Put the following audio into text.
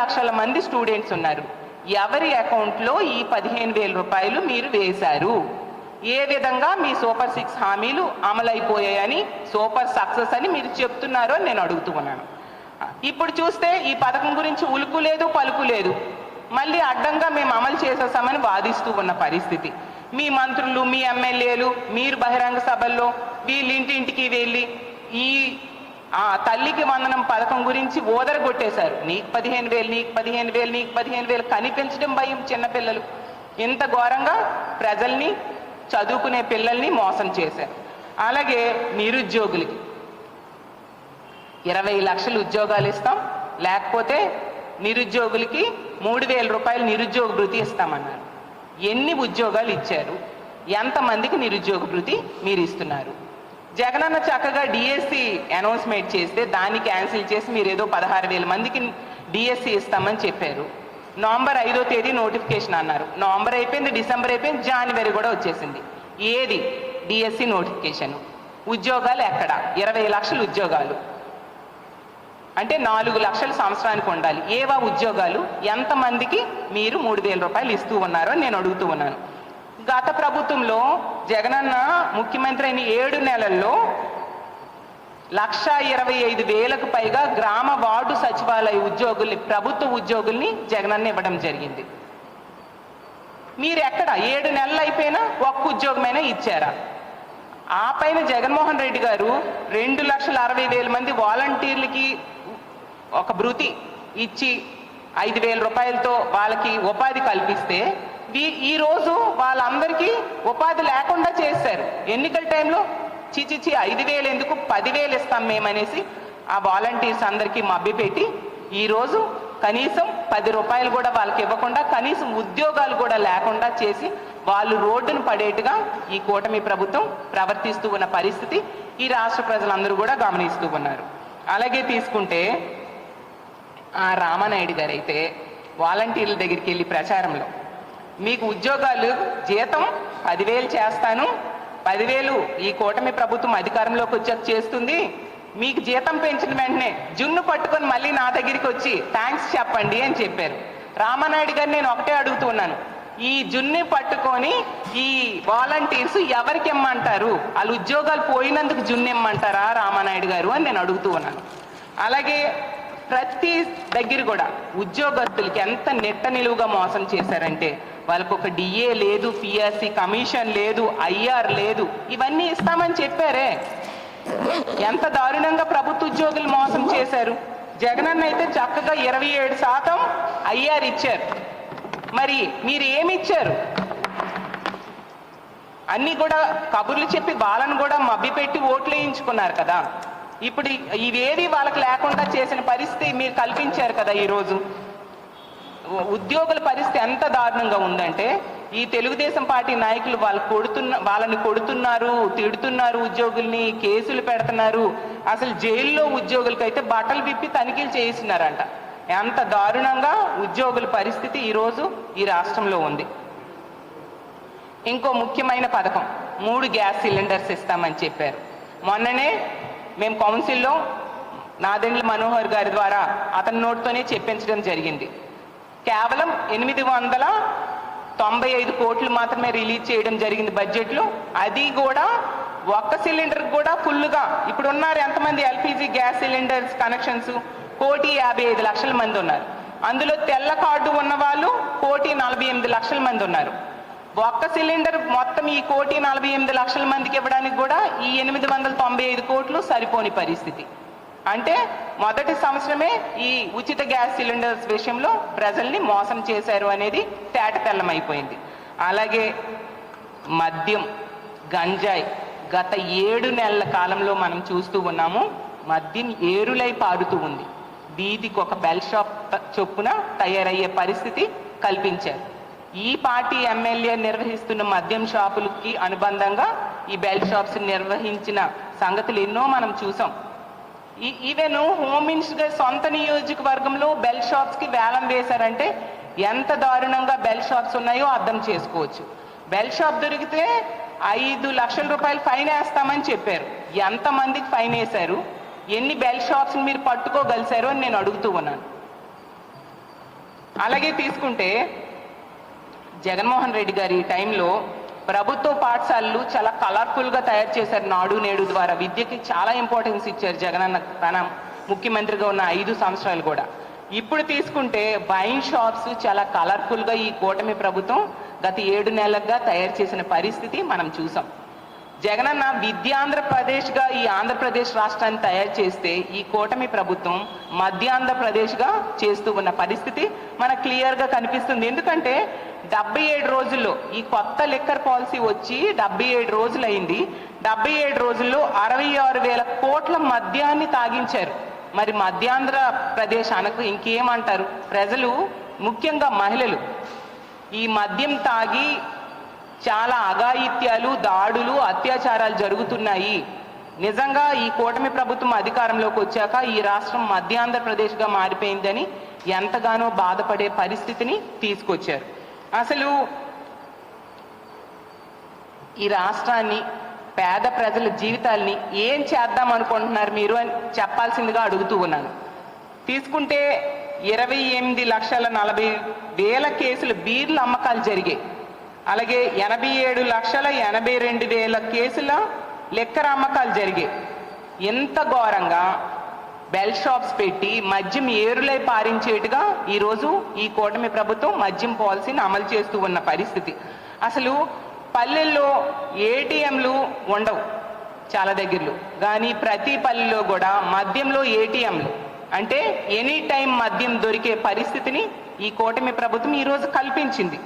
లక్షల మంది స్టూడెంట్స్ ఉన్నారు. ఎవరి అకౌంట్లో ఈ 15,000 రూపాయలు మీరు వేశారు? ఏ విధంగా మీ సూపర్ 6 హామీలు అమలైపోయాయని, సూపర్ సక్సెస్ అని మీరు చెప్తున్నారో నేను అడుగుతున్నాను. ఇప్పుడు చూస్తే ఈ పథకం గురించి ఉలుకు లేదు, పలుకు లేదు. మళ్ళీ అడ్డంగా మేము అమలు చేసేసామని వాదిస్తూ ఉన్న పరిస్థితి. మీ మంత్రులు, మీ ఎమ్మెల్యేలు, మీరు బహిరంగ సభల్లో వీళ్ళింటింటికి వెళ్ళి ఈ తల్లికి వందనం పథకం గురించి ఓదరగొట్టేశారు. నీకు 15,000, నీకు 15,000, నీకు 15,000 కనిపించడం భయం చిన్నపిల్లలు. ఇంత ఘోరంగా ప్రజల్ని, చదువుకునే పిల్లల్ని మోసం చేశారు. అలాగే నిరుద్యోగులకి 20 లక్షలు ఉద్యోగాలు ఇస్తాం, లేకపోతే నిరుద్యోగులకి 3,000 రూపాయలు నిరుద్యోగ భృతి ఇస్తామన్నారు. ఎన్ని ఉద్యోగాలు ఇచ్చారు? ఎంతమందికి నిరుద్యోగ భృతి మీరు ఇస్తున్నారు? జగనన్న చక్కగా డిఎస్సి అనౌన్స్మెంట్ చేస్తే దాన్ని క్యాన్సిల్ చేసి మీరు ఏదో 16,000 మందికి డిఎస్సి ఇస్తామని చెప్పారు. నవంబర్ 5వ తేదీ నోటిఫికేషన్ అన్నారు. నవంబర్ అయిపోయింది, డిసెంబర్ అయిపోయింది, జనవరి కూడా వచ్చేసింది. ఏది డిఎస్సి నోటిఫికేషన్? ఉద్యోగాలు ఎక్కడ? 20 లక్షల ఉద్యోగాలు అంటే 4 లక్షల సంవత్సరానికి ఉండాలి. ఏవా ఉద్యోగాలు? ఎంతమందికి మీరు 3,000 రూపాయలు ఇస్తూ ఉన్నారో నేను అడుగుతూ ఉన్నాను. గత ప్రభుత్వంలో జగనన్న ముఖ్యమంత్రి అయిన 7 నెలల్లో 1,25,000కు పైగా గ్రామ వార్డు సచివాలయ ఉద్యోగుల్ని, ప్రభుత్వ ఉద్యోగుల్ని జగనన్న ఇవ్వడం జరిగింది. మీరు ఎక్కడ 7 నెలలు అయిపోయినా ఒక్క ఉద్యోగమైనా ఇచ్చారా? ఆ పైన జగన్మోహన్ రెడ్డి గారు 2,60,000 మంది వాలంటీర్లకి ఒక భృతి ఇచ్చి 5,000 రూపాయలతో వాళ్ళకి ఉపాధి కల్పిస్తే ఈరోజు వాళ్ళందరికీ ఉపాధి లేకుండా చేశారు. ఎన్నికల టైంలో చిచిచి 5,000 ఎందుకు, 10,000 ఇస్తాం మేమనేసి ఆ వాలంటీర్స్ అందరికీ మభ్యపెట్టి ఈరోజు కనీసం 10 రూపాయలు కూడా వాళ్ళకి ఇవ్వకుండా, కనీసం ఉద్యోగాలు కూడా లేకుండా చేసి వాళ్ళు రోడ్డును పడేట్టుగా ఈ కూటమి ప్రభుత్వం ప్రవర్తిస్తూ ఉన్న పరిస్థితి ఈ రాష్ట్ర ప్రజలందరూ కూడా గమనిస్తూ ఉన్నారు. అలాగే తీసుకుంటే రామానాయుడు గారు అయితే వాలంటీర్ల దగ్గరికి వెళ్ళి ప్రచారంలో మీకు ఉద్యోగాలు జీతం 10,000 చేస్తాను, 10,000 ఈ కూటమి ప్రభుత్వం అధికారంలోకి వచ్చాక చేస్తుంది, మీకు జీతం పెంచిన వెంటనే జున్ను పట్టుకొని మళ్ళీ నా దగ్గరికి వచ్చి థ్యాంక్స్ చెప్పండి అని చెప్పారు. రామానాయుడు గారు నేను ఒకటే అడుగుతున్నాను, ఈ జున్ని పట్టుకొని ఈ వాలంటీర్స్ ఎవరికి ఇమ్మంటారు? వాళ్ళ ఉద్యోగాలు పోయినందుకు జున్ను ఇమ్మంటారా రామానాయుడు గారు అని నేను అడుగుతూ ఉన్నాను. అలాగే ప్రతి దగ్గర కూడా ఉద్యోగస్తులకి ఎంత నెట్ట నిలువుగా మోసం చేశారంటే వాళ్ళకు ఒక డిఏ లేదు, పిఆర్సి కమిషన్ లేదు, ఐఆర్ లేదు, ఇవన్నీ ఇస్తామని చెప్పారే. ఎంత దారుణంగా ప్రభుత్వ ఉద్యోగులు మోసం చేశారు. జగనన్న అయితే చక్కగా 27% ఐఆర్ ఇచ్చారు. మరి మీరు ఏమి ఇచ్చారు? అన్నీ కూడా కబుర్లు చెప్పి వాళ్ళను కూడా మభ్యపెట్టి ఓట్లు వేయించుకున్నారు కదా. ఇప్పుడు ఇవేవి వాళ్ళకి లేకుండా చేసిన పరిస్థితి మీరు కల్పించారు కదా. ఈరోజు ఉద్యోగుల పరిస్థితి ఎంత దారుణంగా ఉందంటే ఈ తెలుగుదేశం పార్టీ నాయకులు వాళ్ళని కొడుతున్నారు, తిడుతున్నారు, ఉద్యోగుల్ని కేసులు పెడుతున్నారు. అసలు జైల్లో ఉద్యోగులకైతే బట్టలు విప్పి తనిఖీలు చేయిస్తున్నారంట. ఎంత దారుణంగా ఉద్యోగుల పరిస్థితి ఈరోజు ఈ రాష్ట్రంలో ఉంది. ఇంకో ముఖ్యమైన పథకం 3 గ్యాస్ సిలిండర్స్ ఇస్తామని చెప్పారు. మొన్ననే మేము కౌన్సిల్లో నాదెండ్ల మనోహర్ గారి ద్వారా అతని నోటితోనే చెప్పించడం జరిగింది. కేవలం 895 కోట్లు మాత్రమే రిలీజ్ చేయడం జరిగింది బడ్జెట్లో. అది కూడా ఒక్క సిలిండర్ కూడా ఫుల్గా ఇప్పుడు ఉన్నారు ఎంతమంది ఎల్పిజి గ్యాస్ సిలిండర్స్ కనెక్షన్స్ 1,55,00,000 మంది ఉన్నారు. అందులో తెల్ల కార్డు ఉన్న వాళ్ళు 1,48,00,000 మంది ఉన్నారు. ఒక్క సిలిండర్ మొత్తం ఈ 1,48,00,000 మందికి ఇవ్వడానికి కూడా ఈ 895 కోట్లు సరిపోని పరిస్థితి. అంటే మొదటి సంవత్సరమే ఈ ఉచిత గ్యాస్ సిలిండర్స్ విషయంలో ప్రజల్ని మోసం చేశారు అనేది తేటతెల్లమైపోయింది. అలాగే మద్యం, గంజాయి గత 7 నెలల కాలంలో మనం చూస్తూ ఉన్నాము. మద్యం ఏరులై పారుతూ ఉంది. వీధికి ఒక బెల్ షాప్ చొప్పున తయారయ్యే పరిస్థితి కల్పించారు. ఈ పార్టీ ఎమ్మెల్యే నిర్వహిస్తున్న మద్యం షాపులకి అనుబంధంగా ఈ బెల్ షాప్స్ నిర్వహించిన సంగతులు ఎన్నో మనం చూసాం. ఈవెన్ హోమ్ మినిస్టర్ గారి సొంత నియోజకవర్గంలో బెల్ షాప్స్కి వేలం వేశారంటే ఎంత దారుణంగా బెల్ షాప్స్ ఉన్నాయో అర్థం చేసుకోవచ్చు. బెల్ షాప్ దొరికితే 5 లక్షల రూపాయలు ఫైన్ వేస్తామని చెప్పారు. ఎంతమందికి ఫైన్ వేశారు? ఎన్ని బెల్ షాప్స్ మీరు పట్టుకోగలిశారు అని నేను అడుగుతూ ఉన్నాను. అలాగే తీసుకుంటే జగన్మోహన్ రెడ్డి గారి టైంలో ప్రభుత్వ పాఠశాలలు చాలా కలర్ఫుల్గా తయారు చేశారు. నాడు నేడు ద్వారా విద్యకి చాలా ఇంపార్టెన్స్ ఇచ్చారు జగనన్న తన ముఖ్యమంత్రిగా ఉన్న 5 సంవత్సరాలు కూడా. ఇప్పుడు తీసుకుంటే వైన్ షాప్స్ చాలా కలర్ఫుల్గా ఈ కూటమి ప్రభుత్వం గత 7 నెలలుగా తయారు చేసిన పరిస్థితి మనం చూసాం. జగనన్న విద్యాంధ్రప్రదేశ్గా ఈ ఆంధ్రప్రదేశ్ రాష్ట్రాన్ని తయారు చేస్తే ఈ కూటమి ప్రభుత్వం మధ్యాంధ్రప్రదేశ్గా చేస్తూ ఉన్న పరిస్థితి మనకు క్లియర్గా కనిపిస్తుంది. ఎందుకంటే 77 రోజుల్లో ఈ కొత్త లిక్కర్ పాలసీ వచ్చి 77 రోజులు అయింది. 77 రోజుల్లో 66,000 కోట్ల మద్యాన్ని తాగించారు. మరి మధ్యాంధ్రప్రదేశ్ అనకు ఇంకేమంటారు? ప్రజలు ముఖ్యంగా మహిళలు ఈ మద్యం తాగి చాలా అఘాయిత్యాలు, దాడులు, అత్యాచారాలు జరుగుతున్నాయి. నిజంగా ఈ కూటమి ప్రభుత్వం అధికారంలోకి వచ్చాక ఈ రాష్ట్రం మధ్యాంధ్రప్రదేశ్గా మారిపోయిందని ఎంతగానో బాధపడే పరిస్థితిని తీసుకొచ్చారు. అసలు ఈ రాష్ట్రాన్ని, పేద ప్రజల జీవితాల్ని ఏం చేద్దాం అనుకుంటున్నారు మీరు అని చెప్పాల్సిందిగా అడుగుతూ ఉన్నాను. తీసుకుంటే 28,40,000 కేసులు బీర్ల అమ్మకాలు జరిగాయి. అలాగే 87,82,000 కేసుల లిక్కర్ అమ్మకాలు జరిగాయి. ఎంత ఘోరంగా బెల్ షాప్స్ పెట్టి మద్యం ఏరులై పారించేట్టుగా ఈరోజు ఈ కూటమి ప్రభుత్వం మద్యం పాలసీని అమలు చేస్తూ ఉన్న పరిస్థితి. అసలు పల్లెల్లో ఏటీఎంలు ఉండవు చాలా దగ్గరలో, కానీ ప్రతి పల్లెలో కూడా మద్యంలో ఏటీఎంలు, అంటే ఎనీ టైం మద్యం దొరికే పరిస్థితిని ఈ కూటమి ప్రభుత్వం ఈరోజు కల్పించింది.